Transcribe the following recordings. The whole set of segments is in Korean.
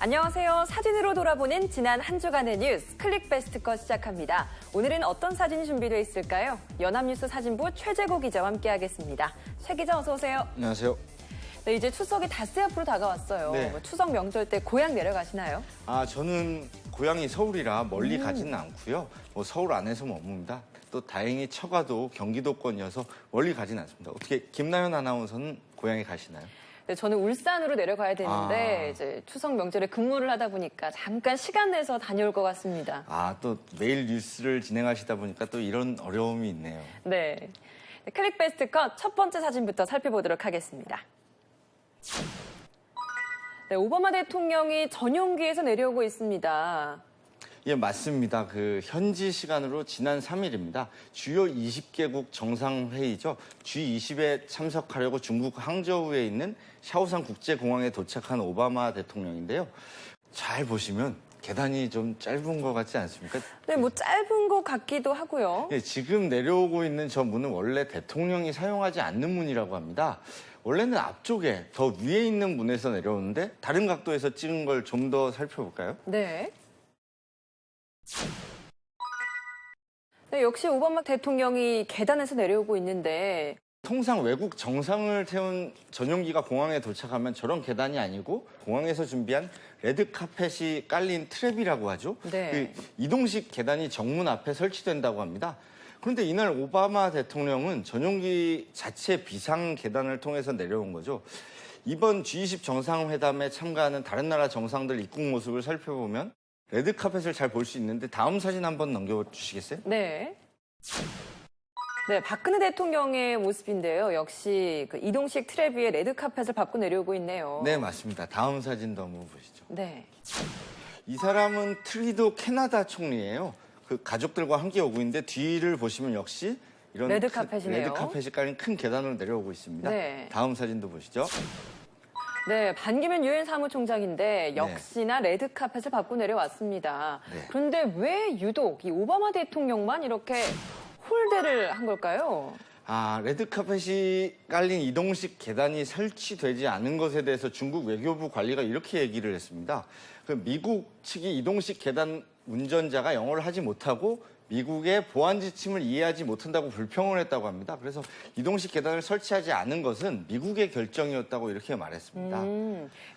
안녕하세요. 사진으로 돌아보는 지난 한 주간의 뉴스 클릭베스트 컷 시작합니다. 오늘은 어떤 사진이 준비되어 있을까요? 연합뉴스 사진부 최재고 기자와 함께하겠습니다. 최 기자 어서 오세요. 안녕하세요. 네, 이제 추석이 닷새 앞으로 다가왔어요. 네. 추석 명절 때 고향 내려가시나요? 저는 고향이 서울이라 멀리 가지는 않고요. 서울 안에서 머뭅니다. 또 다행히 처가도 경기도권이어서 멀리 가지는 않습니다. 어떻게 김나연 아나운서는 고향에 가시나요? 네, 저는 울산으로 내려가야 되는데 이제 추석 명절에 근무를 하다 보니까 잠깐 시간 내서 다녀올 것 같습니다. 또 매일 뉴스를 진행하시다 보니까 또 이런 어려움이 있네요. 네. 클릭베스트 컷 첫 번째 사진부터 살펴보도록 하겠습니다. 네, 오바마 대통령이 전용기에서 내려오고 있습니다. 예, 맞습니다. 현지 시간으로 지난 3일입니다. 주요 20개국 정상회의죠. G20에 참석하려고 중국 항저우에 있는 샤오산 국제공항에 도착한 오바마 대통령인데요. 잘 보시면 계단이 좀 짧은 것 같지 않습니까? 네, 짧은 것 같기도 하고요. 예, 지금 내려오고 있는 저 문은 원래 대통령이 사용하지 않는 문이라고 합니다. 원래는 앞쪽에 더 위에 있는 문에서 내려오는데 다른 각도에서 찍은 걸 좀 더 살펴볼까요? 네. 네, 역시 오바마 대통령이 계단에서 내려오고 있는데 통상 외국 정상을 태운 전용기가 공항에 도착하면 저런 계단이 아니고 공항에서 준비한 레드카펫이 깔린 트랩이라고 하죠. 네. 이동식 계단이 정문 앞에 설치된다고 합니다. 그런데 이날 오바마 대통령은 전용기 자체 비상 계단을 통해서 내려온 거죠. 이번 G20 정상회담에 참가하는 다른 나라 정상들 입국 모습을 살펴보면 레드카펫을 잘 볼 수 있는데 다음 사진 한번 넘겨주시겠어요? 네. 네, 박근혜 대통령의 모습인데요. 역시 이동식 트랩 위에 레드카펫을 밟고 내려오고 있네요. 네, 맞습니다. 다음 사진 넘어보시죠. 네. 이 사람은 트리도 캐나다 총리예요. 가족들과 함께 오고 있는데 뒤를 보시면 역시 이런 레드카펫이네요. 레드카펫이 깔린 큰 계단으로 내려오고 있습니다. 네. 다음 사진도 보시죠. 네, 반기문 유엔 사무총장인데 역시나 레드카펫을 밟고 내려왔습니다. 네. 그런데 왜 유독 이 오바마 대통령만 이렇게 홀대를 한 걸까요? 레드카펫이 깔린 이동식 계단이 설치되지 않은 것에 대해서 중국 외교부 관리가 이렇게 얘기를 했습니다. 미국 측이 이동식 계단 운전자가 영어를 하지 못하고 미국의 보안 지침을 이해하지 못한다고 불평을 했다고 합니다. 그래서 이동식 계단을 설치하지 않은 것은 미국의 결정이었다고 이렇게 말했습니다.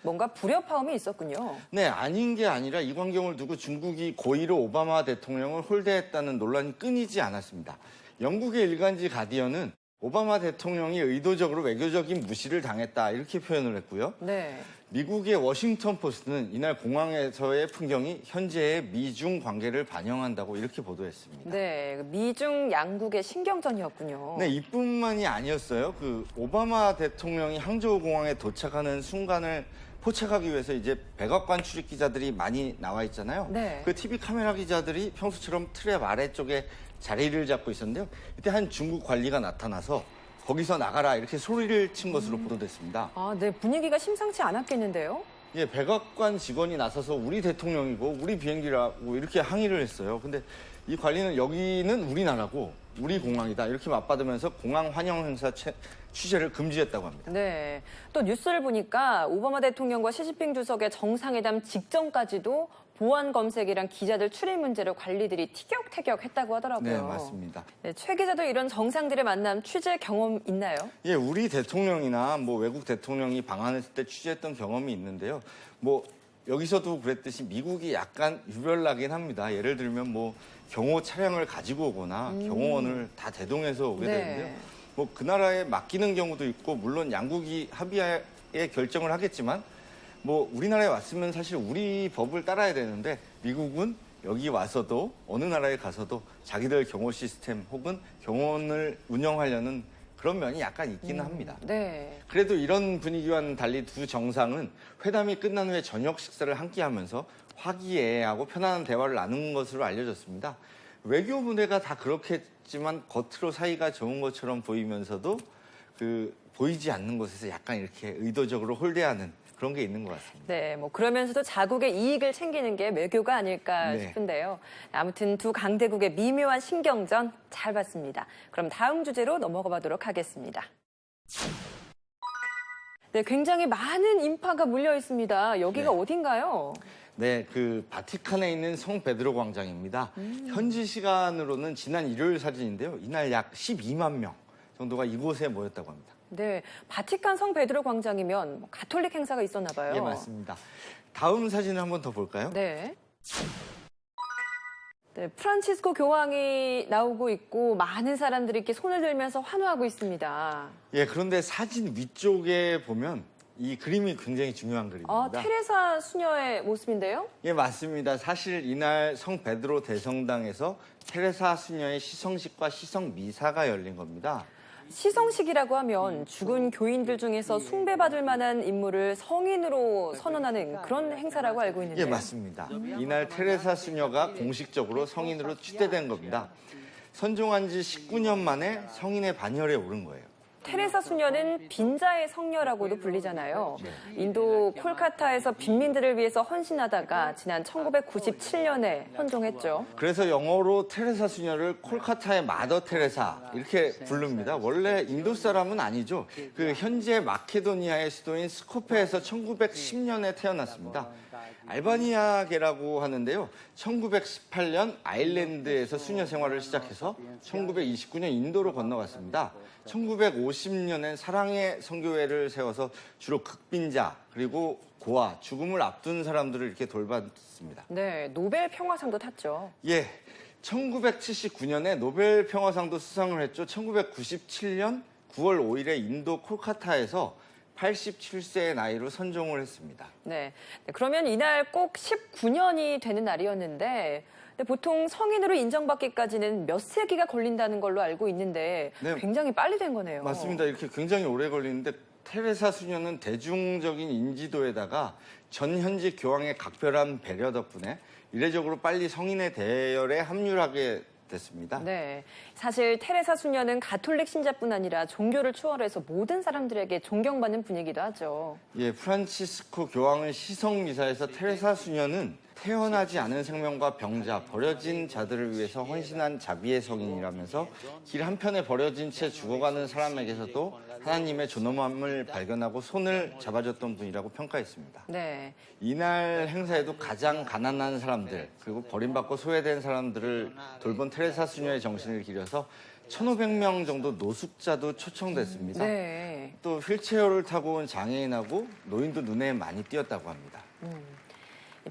뭔가 불협화음이 있었군요. 네, 아닌 게 아니라 이 광경을 두고 중국이 고의로 오바마 대통령을 홀대했다는 논란이 끊이지 않았습니다. 영국의 일간지 가디언은 오바마 대통령이 의도적으로 외교적인 무시를 당했다 이렇게 표현을 했고요. 네. 미국의 워싱턴 포스트는 이날 공항에서의 풍경이 현재의 미중 관계를 반영한다고 이렇게 보도했습니다. 네, 미중 양국의 신경전이었군요. 네, 이뿐만이 아니었어요. 오바마 대통령이 항저우 공항에 도착하는 순간을 포착하기 위해서 이제 백악관 출입 기자들이 많이 나와 있잖아요. 네. TV 카메라 기자들이 평소처럼 트랩 아래쪽에 자리를 잡고 있었는데요. 이때 한 중국 관리가 나타나서 거기서 나가라 이렇게 소리를 친 것으로 보도됐습니다. 네, 분위기가 심상치 않았겠는데요? 예, 백악관 직원이 나서서 우리 대통령이고 우리 비행기라고 이렇게 항의를 했어요. 근데 이 관리는 여기는 우리나라고 우리 공항이다 이렇게 맞받으면서 공항 환영 행사 취재를 금지했다고 합니다. 네, 또 뉴스를 보니까 오바마 대통령과 시진핑 주석의 정상회담 직전까지도 보안 검색이랑 기자들 출입 문제로 관리들이 티격태격했다고 하더라고요. 네, 맞습니다. 네, 최 기자도 이런 정상들의 만남 취재 경험 있나요? 예, 우리 대통령이나 외국 대통령이 방한했을 때 취재했던 경험이 있는데요. 여기서도 그랬듯이 미국이 약간 유별나긴 합니다. 예를 들면 경호 차량을 가지고 오거나 경호원을 다 대동해서 오게 되는데요. 그 나라에 맡기는 경우도 있고 물론 양국이 합의하에 결정을 하겠지만 우리나라에 왔으면 사실 우리 법을 따라야 되는데 미국은 여기 와서도 어느 나라에 가서도 자기들 경호 시스템 혹은 경호원을 운영하려는 그런 면이 약간 있기는 합니다. 네. 그래도 이런 분위기와는 달리 두 정상은 회담이 끝난 후에 저녁 식사를 함께 하면서 화기애애하고 편안한 대화를 나눈 것으로 알려졌습니다. 외교부대가 다 그렇겠지만 겉으로 사이가 좋은 것처럼 보이면서도 보이지 않는 곳에서 약간 이렇게 의도적으로 홀대하는 그런 게 있는 것 같습니다. 네, 그러면서도 자국의 이익을 챙기는 게 외교가 아닐까 네. 싶은데요. 아무튼 두 강대국의 미묘한 신경전 잘 봤습니다. 그럼 다음 주제로 넘어가 보도록 하겠습니다. 네, 굉장히 많은 인파가 몰려 있습니다. 여기가 네. 어딘가요? 네, 그 바티칸에 있는 성 베드로 광장입니다. 현지 시간으로는 지난 일요일 사진인데요. 이날 약 12만 명 정도가 이곳에 모였다고 합니다. 네, 바티칸 성 베드로 광장이면 가톨릭 행사가 있었나 봐요. 예, 맞습니다. 다음 사진을 한번 더 볼까요? 네. 네, 프란치스코 교황이 나오고 있고 많은 사람들이 이렇게 손을 들면서 환호하고 있습니다. 예, 그런데 사진 위쪽에 보면 이 그림이 굉장히 중요한 그림입니다. 테레사 수녀의 모습인데요? 예, 맞습니다. 사실 이날 성 베드로 대성당에서 테레사 수녀의 시성식과 시성 미사가 열린 겁니다. 시성식이라고 하면 죽은 교인들 중에서 숭배받을 만한 인물을 성인으로 선언하는 그런 행사라고 알고 있는데요. 예, 맞습니다. 이날 테레사 수녀가 공식적으로 성인으로 추대된 겁니다. 선종한 지 19년 만에 성인의 반열에 오른 거예요. 테레사 수녀는 빈자의 성녀라고도 불리잖아요. 인도 콜카타에서 빈민들을 위해서 헌신하다가 지난 1997년에 헌종했죠. 그래서 영어로 테레사 수녀를 콜카타의 마더 테레사 이렇게 부릅니다. 원래 인도 사람은 아니죠. 그 현재 마케도니아의 수도인 스코페에서 1910년에 태어났습니다. 알바니아계라고 하는데요. 1918년 아일랜드에서 수녀 생활을 시작해서 1929년 인도로 건너갔습니다. 1950년엔 사랑의 선교회를 세워서 주로 극빈자 그리고 고아, 죽음을 앞둔 사람들을 이렇게 돌봤습니다. 네, 노벨 평화상도 탔죠. 예, 1979년에 노벨 평화상도 수상을 했죠. 1997년 9월 5일에 인도 콜카타에서 87세의 나이로 선종을 했습니다. 네, 그러면 이날 꼭 19년이 되는 날이었는데 근데 보통 성인으로 인정받기까지는 몇 세기가 걸린다는 걸로 알고 있는데 네. 굉장히 빨리 된 거네요. 맞습니다. 이렇게 굉장히 오래 걸리는데 테레사 수녀는 대중적인 인지도에다가 전 현직 교황의 각별한 배려 덕분에 이례적으로 빨리 성인의 대열에 합류하게 됐습니다. 네, 사실 테레사 수녀는 가톨릭 신자뿐 아니라 종교를 추월해서 모든 사람들에게 존경받는 분이기도 하죠. 예, 프란치스코 교황은 시성 미사에서 테레사 수녀는 태어나지 않은 생명과 병자, 버려진 자들을 위해서 헌신한 자비의 성인이라면서 길 한편에 버려진 채 죽어가는 사람에게서도 하나님의 존엄함을 발견하고 손을 잡아줬던 분이라고 평가했습니다. 네, 이날 행사에도 가장 가난한 사람들 그리고 버림받고 소외된 사람들을 돌본 테레사 수녀의 정신을 기려서 1,500명 정도 노숙자도 초청됐습니다. 네. 또 휠체어를 타고 온 장애인하고 노인도 눈에 많이 띄었다고 합니다.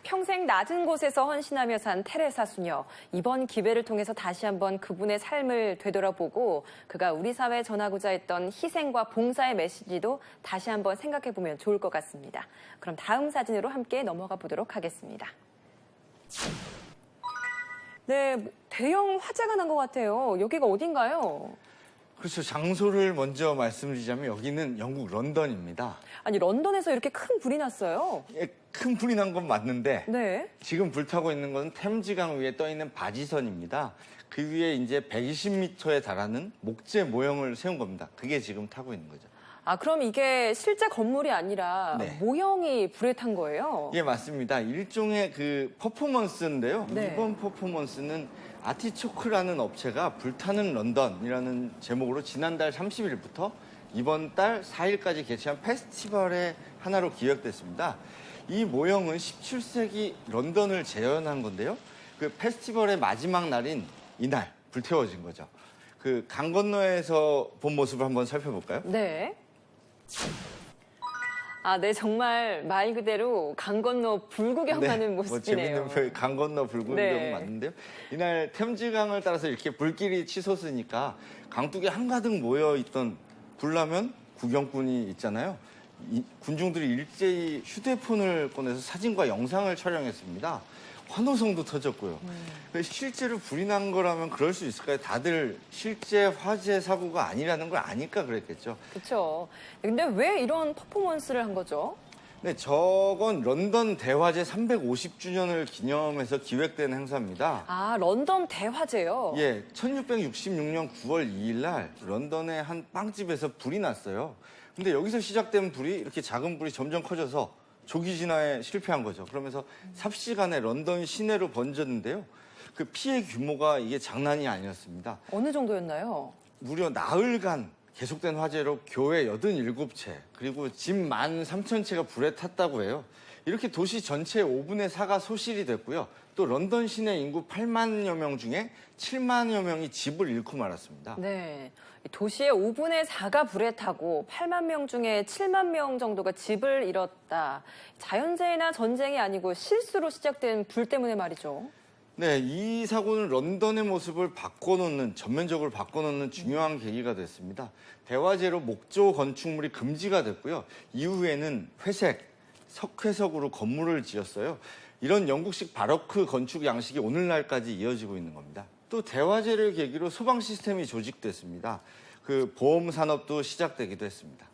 평생 낮은 곳에서 헌신하며 산 테레사 수녀. 이번 기회를 통해서 다시 한번 그분의 삶을 되돌아보고 그가 우리 사회에 전하고자 했던 희생과 봉사의 메시지도 다시 한번 생각해 보면 좋을 것 같습니다. 그럼 다음 사진으로 함께 넘어가 보도록 하겠습니다. 네, 대형 화재가 난 것 같아요. 여기가 어딘가요? 그렇죠. 장소를 먼저 말씀드리자면 여기는 영국 런던입니다. 아니, 런던에서 이렇게 큰 불이 났어요. 예, 큰 불이 난 건 맞는데 네. 지금 불타고 있는 건 템즈강 위에 떠 있는 바지선입니다. 그 위에 이제 120m에 달하는 목재 모형을 세운 겁니다. 그게 지금 타고 있는 거죠. 아, 그럼 이게 실제 건물이 아니라 네. 모형이 불에 탄 거예요? 예, 맞습니다. 일종의 그 퍼포먼스인데요. 네. 이번 퍼포먼스는 아티초크라는 업체가 불타는 런던이라는 제목으로 지난달 30일부터 이번 달 4일까지 개최한 페스티벌의 하나로 기획됐습니다. 이 모형은 17세기 런던을 재현한 건데요. 그 페스티벌의 마지막 날인 이날 불태워진 거죠. 그 강 건너에서 본 모습을 한번 살펴볼까요? 네. 아, 네, 정말 말 그대로 강 건너 불구경하는 뭐 모습이네요. 재밌는 표현, 강 건너 불구경은 네. 맞는데요. 이날 템즈강을 따라서 이렇게 불길이 치솟으니까 강둑에 한가득 모여있던 불나면 구경꾼이 있잖아요. 군중들이 일제히 휴대폰을 꺼내서 사진과 영상을 촬영했습니다. 환호성도 터졌고요. 실제로 불이 난 거라면 그럴 수 있을까요? 다들 실제 화재 사고가 아니라는 걸 아니까 그랬겠죠. 그렇죠. 근데 왜 이런 퍼포먼스를 한 거죠? 네, 저건 런던 대화제 350주년을 기념해서 기획된 행사입니다. 아, 런던 대화제요? 예, 1666년 9월 2일 날 런던의 한 빵집에서 불이 났어요. 근데 여기서 시작된 불이 이렇게 작은 불이 점점 커져서 조기 진화에 실패한 거죠. 그러면서 삽시간에 런던 시내로 번졌는데요. 그 피해 규모가 이게 장난이 아니었습니다. 어느 정도였나요? 무려 나흘간 계속된 화재로 교회 87채 그리고 집 13,000채가 불에 탔다고 해요. 이렇게 도시 전체의 5분의 4가 소실이 됐고요. 또 런던 시내 인구 8만여 명 중에 7만여 명이 집을 잃고 말았습니다. 네. 도시의 5분의 4가 불에 타고 8만 명 중에 7만 명 정도가 집을 잃었다. 자연재해나 전쟁이 아니고 실수로 시작된 불 때문에 말이죠. 네, 이 사고는 런던의 모습을 전면적으로 바꿔놓는 중요한 계기가 됐습니다. 대화재로 목조 건축물이 금지가 됐고요. 이후에는 회색, 석회석으로 건물을 지었어요. 이런 영국식 바로크 건축 양식이 오늘날까지 이어지고 있는 겁니다. 또 대화재를 계기로 소방 시스템이 조직됐습니다. 그 보험 산업도 시작되기도 했습니다.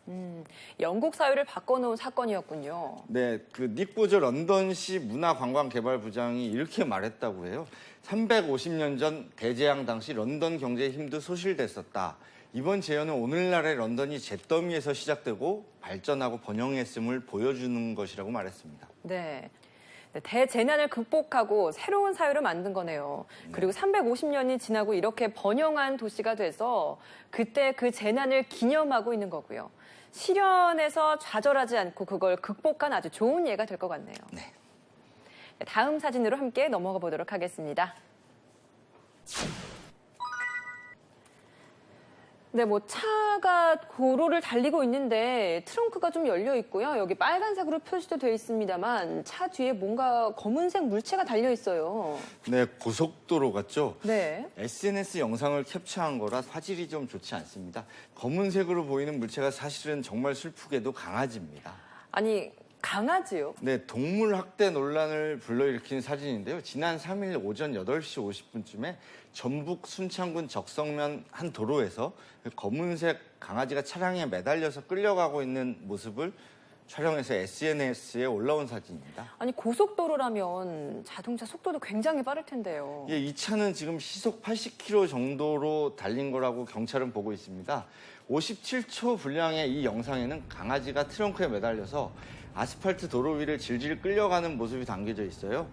영국 사회를 바꿔놓은 사건이었군요. 네, 그 닉 보저 런던시 문화관광개발부장이 이렇게 말했다고 해요. 350년 전 대재앙 당시 런던 경제의 힘도 소실됐었다. 이번 재해는 오늘날의 런던이 잿더미에서 시작되고 발전하고 번영했음을 보여주는 것이라고 말했습니다. 네. 대재난을 극복하고 새로운 사회를 만든 거네요. 그리고 350년이 지나고 이렇게 번영한 도시가 돼서 그때 그 재난을 기념하고 있는 거고요. 시련에서 좌절하지 않고 그걸 극복한 아주 좋은 예가 될 것 같네요. 네. 다음 사진으로 함께 넘어가 보도록 하겠습니다. 네, 차가 도로를 달리고 있는데 트렁크가 좀 열려 있고요. 여기 빨간색으로 표시도 되어 있습니다만 차 뒤에 뭔가 검은색 물체가 달려 있어요. 네, 고속도로 같죠? 네. SNS 영상을 캡처한 거라 화질이 좀 좋지 않습니다. 검은색으로 보이는 물체가 사실은 정말 슬프게도 강아지입니다. 아니, 강아지요? 네, 동물 학대 논란을 불러일으킨 사진인데요. 지난 3일 오전 8시 50분쯤에 전북 순창군 적성면 한 도로에서 검은색 강아지가 차량에 매달려서 끌려가고 있는 모습을 촬영해서 SNS에 올라온 사진입니다. 아니, 고속도로라면 자동차 속도도 굉장히 빠를 텐데요. 예, 이 차는 지금 시속 80km 정도로 달린 거라고 경찰은 보고 있습니다. 57초 분량의 이 영상에는 강아지가 트렁크에 매달려서 아스팔트 도로 위를 질질 끌려가는 모습이 담겨져 있어요.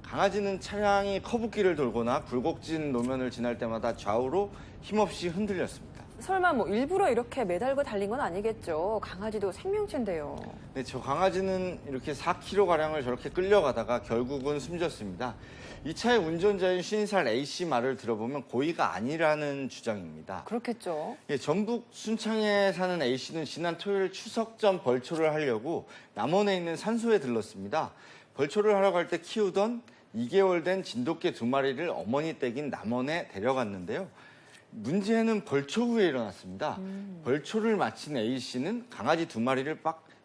강아지는 차량이 커브길을 돌거나 굴곡진 노면을 지날 때마다 좌우로 힘없이 흔들렸습니다. 설마 일부러 이렇게 매달고 달린 건 아니겠죠. 강아지도 생명체인데요. 네, 저 강아지는 이렇게 4km가량을 저렇게 끌려가다가 결국은 숨졌습니다. 이 차의 운전자인 50살 A씨 말을 들어보면 고의가 아니라는 주장입니다. 그렇겠죠. 예, 전북 순창에 사는 A씨는 지난 토요일 추석 전 벌초를 하려고 남원에 있는 산소에 들렀습니다. 벌초를 하러 갈 때 키우던 2개월 된 진돗개 2마리를 어머니 댁인 남원에 데려갔는데요. 문제는 벌초 후에 일어났습니다. 벌초를 마친 A씨는 강아지 2마리를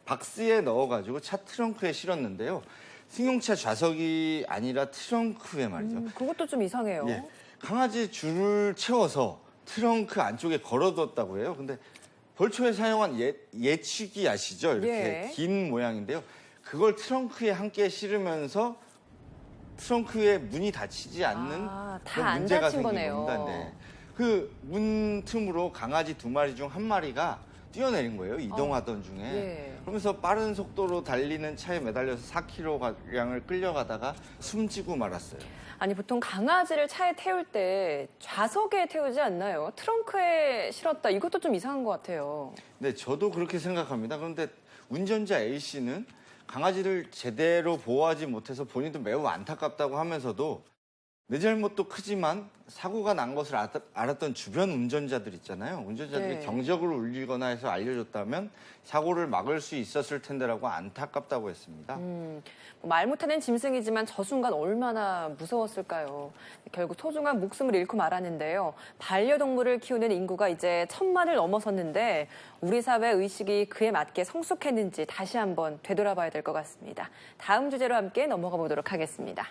박스에 넣어가지고 차 트렁크에 실었는데요. 승용차 좌석이 아니라 트렁크에 말이죠. 그것도 좀 이상해요. 예, 강아지 줄을 채워서 트렁크 안쪽에 걸어뒀다고 해요. 근데 벌초에 사용한 예치기 아시죠? 이렇게 예. 긴 모양인데요. 그걸 트렁크에 함께 실으면서 트렁크에 문이 닫히지 않는 다 그런 안 문제가 닫힌 생긴 거네요. 겁니다. 네. 그 문 틈으로 강아지 2마리 중 1마리가 뛰어내린 거예요. 이동하던 중에. 예. 그러면서 빠른 속도로 달리는 차에 매달려서 4km가량을 끌려가다가 숨지고 말았어요. 아니, 보통 강아지를 차에 태울 때 좌석에 태우지 않나요? 트렁크에 실었다. 이것도 좀 이상한 것 같아요. 네, 저도 그렇게 생각합니다. 그런데 운전자 A씨는 강아지를 제대로 보호하지 못해서 본인도 매우 안타깝다고 하면서도 내 잘못도 크지만 사고가 난 것을 알았던 주변 운전자들 있잖아요. 운전자들이 네. 경적을 울리거나 해서 알려줬다면 사고를 막을 수 있었을 텐데라고 안타깝다고 했습니다. 말 못하는 짐승이지만 저 순간 얼마나 무서웠을까요? 결국 소중한 목숨을 잃고 말았는데요. 반려동물을 키우는 인구가 이제 1000만을 넘어섰는데 우리 사회 의식이 그에 맞게 성숙했는지 다시 한번 되돌아봐야 될 것 같습니다. 다음 주제로 함께 넘어가 보도록 하겠습니다.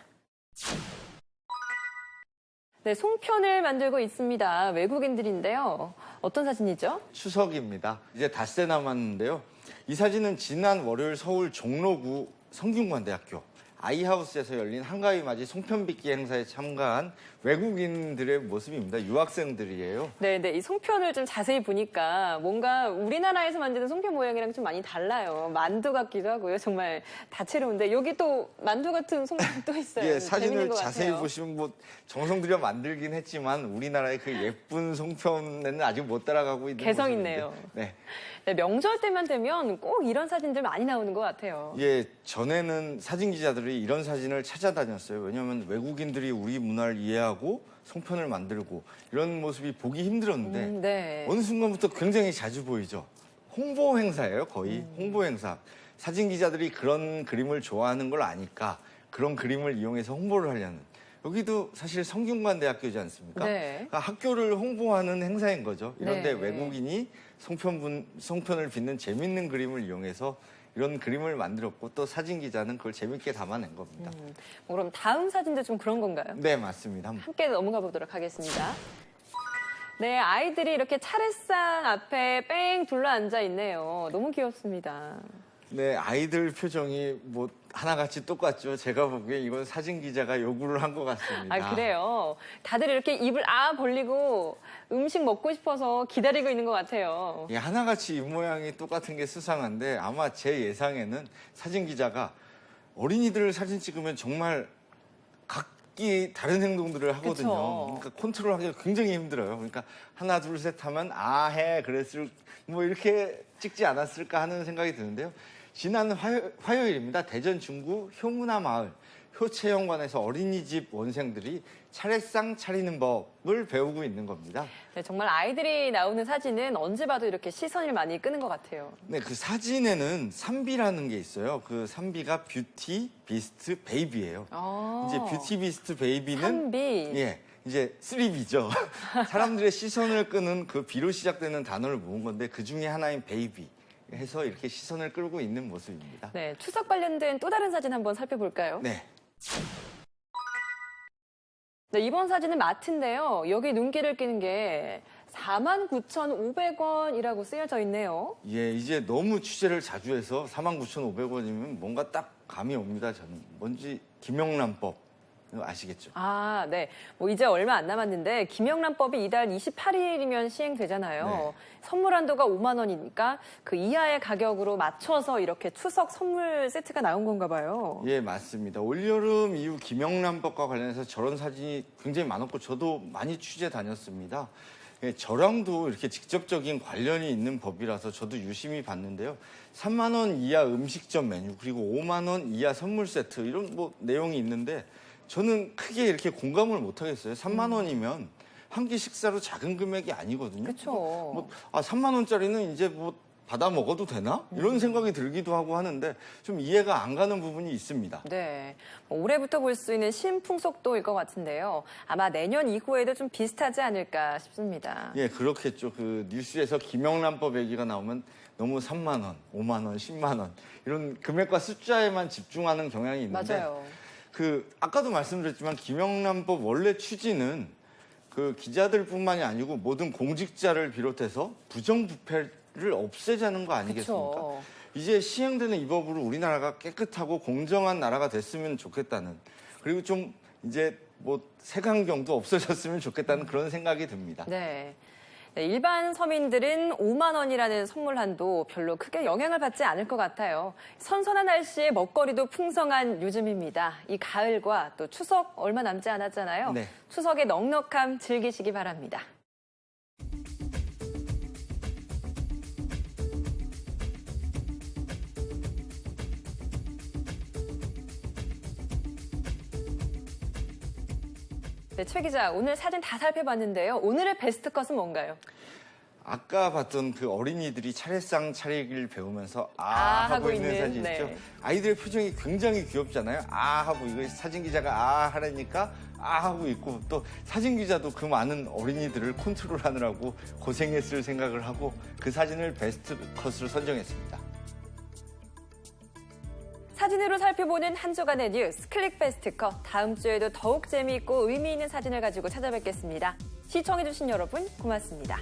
네, 송편을 만들고 있습니다. 외국인들인데요. 어떤 사진이죠? 추석입니다. 이제 닷새 남았는데요. 이 사진은 지난 월요일 서울 종로구 성균관대학교 아이하우스에서 열린 한가위 맞이 송편빚기 행사에 참가한 외국인들의 모습입니다. 유학생들이에요. 네, 이 송편을 좀 자세히 보니까 뭔가 우리나라에서 만드는 송편 모양이랑 좀 많이 달라요. 만두 같기도 하고요. 정말 다채로운데 여기 또 만두 같은 송편 또 있어요. 예, 재밌는 사진을 것 자세히 같아요. 보시면 뭐 정성 들여 만들긴 했지만 우리나라의 그 예쁜 송편에는 아직 못 따라가고 있는 개성 모습인데. 있네요. 네. 네, 명절 때만 되면 꼭 이런 사진들 많이 나오는 것 같아요. 예, 전에는 사진 기자들이 이런 사진을 찾아다녔어요. 왜냐하면 외국인들이 우리 문화를 이해하고 송편을 만들고 이런 모습이 보기 힘들었는데 네. 어느 순간부터 굉장히 자주 보이죠. 홍보 행사예요, 거의. 홍보 행사. 사진 기자들이 그런 그림을 좋아하는 걸 아니까 그런 그림을 이용해서 홍보를 하려는. 여기도 사실 성균관대학교지 않습니까? 네. 그러니까 학교를 홍보하는 행사인 거죠. 이런데 네. 외국인이 송편을 빚는 재밌는 그림을 이용해서 이런 그림을 만들었고 또 사진 기자는 그걸 재밌게 담아낸 겁니다. 그럼 다음 사진도 좀 그런 건가요? 네, 맞습니다. 함께 넘어가 보도록 하겠습니다. 네, 아이들이 이렇게 차례상 앞에 뺑 둘러 앉아 있네요. 너무 귀엽습니다. 네, 아이들 표정이 뭐 하나같이 똑같죠. 제가 보기에 이건 사진 기자가 요구를 한 것 같습니다. 아, 그래요? 다들 이렇게 입을 벌리고 음식 먹고 싶어서 기다리고 있는 것 같아요. 예, 하나같이 입 모양이 똑같은 게 수상한데 아마 제 예상에는 사진 기자가 어린이들 사진 찍으면 정말 각기 다른 행동들을 하거든요. 그쵸. 그러니까 컨트롤하기가 굉장히 힘들어요. 그러니까 하나 둘 셋 하면 해 그랬을 뭐 이렇게 찍지 않았을까 하는 생각이 드는데요. 지난 화요일입니다. 대전 중구 효문화마을 효채영관에서 어린이집 원생들이 차례상 차리는 법을 배우고 있는 겁니다. 네, 정말 아이들이 나오는 사진은 언제 봐도 이렇게 시선을 많이 끄는 것 같아요. 네, 그 사진에는 3B라는 게 있어요. 그 3B가 뷰티, 비스트, 베이비예요. 이제 뷰티, 비스트, 베이비는 3B. 예, 이제 3B죠. 사람들의 시선을 끄는 그 B로 시작되는 단어를 모은 건데 그 중에 하나인 베이비 해서 이렇게 시선을 끌고 있는 모습입니다. 네, 추석 관련된 또 다른 사진 한번 살펴볼까요? 네. 네, 이번 사진은 마트인데요. 여기 눈길을 끄는 게 49,500원이라고 쓰여져 있네요. 예, 이제 너무 취재를 자주 해서 49,500원이면 뭔가 딱 감이 옵니다. 저는 뭔지 김영란법 아시겠죠? 아, 네. 뭐 이제 얼마 안 남았는데 김영란법이 이달 28일이면 시행되잖아요. 네. 선물 한도가 5만 원이니까 그 이하의 가격으로 맞춰서 이렇게 추석 선물 세트가 나온 건가 봐요. 예, 맞습니다. 올여름 이후 김영란법과 관련해서 저런 사진이 굉장히 많았고 저도 많이 취재 다녔습니다. 예, 저랑도 이렇게 직접적인 관련이 있는 법이라서 저도 유심히 봤는데요. 3만 원 이하 음식점 메뉴 그리고 5만 원 이하 선물 세트 이런 뭐 내용이 있는데 저는 크게 이렇게 공감을 못 하겠어요. 3만 원이면 한 끼 식사로 작은 금액이 아니거든요. 그렇죠. 3만 원짜리는 이제 뭐 받아 먹어도 되나? 이런 생각이 들기도 하고 하는데 좀 이해가 안 가는 부분이 있습니다. 네. 올해부터 볼 수 있는 신풍속도일 것 같은데요. 아마 내년 이후에도 좀 비슷하지 않을까 싶습니다. 예, 그렇겠죠. 그 뉴스에서 김영란법 얘기가 나오면 너무 3만 원, 5만 원, 10만 원 이런 금액과 숫자에만 집중하는 경향이 있는데 맞아요. 아까도 말씀드렸지만 김영란법 원래 취지는 그 기자들뿐만이 아니고 모든 공직자를 비롯해서 부정부패를 없애자는 거 아니겠습니까? 그쵸. 이제 시행되는 이 법으로 우리나라가 깨끗하고 공정한 나라가 됐으면 좋겠다는 그리고 좀 이제 뭐 색안경도 없어졌으면 좋겠다는 그런 생각이 듭니다. 네. 네, 일반 서민들은 5만 원이라는 선물 한도 별로 크게 영향을 받지 않을 것 같아요. 선선한 날씨에 먹거리도 풍성한 요즘입니다. 이 가을과 또 추석 얼마 남지 않았잖아요. 네. 추석의 넉넉함 즐기시기 바랍니다. 네, 최 기자, 오늘 사진 다 살펴봤는데요. 오늘의 베스트 컷은 뭔가요? 아까 봤던 그 어린이들이 차례상 차리기를 배우면서 하고 하고 있는 있는, 사진 있죠? 네. 아이들의 표정이 굉장히 귀엽잖아요. 하고 이거 사진 기자가 하라니까 하고 있고 또 사진 기자도 그 많은 어린이들을 컨트롤하느라고 고생했을 생각을 하고 그 사진을 베스트 컷으로 선정했습니다. 사진으로 살펴보는 한 주간의 뉴스 클릭 베스트 컷. 다음 주에도 더욱 재미있고 의미 있는 사진을 가지고 찾아뵙겠습니다. 시청해주신 여러분 고맙습니다.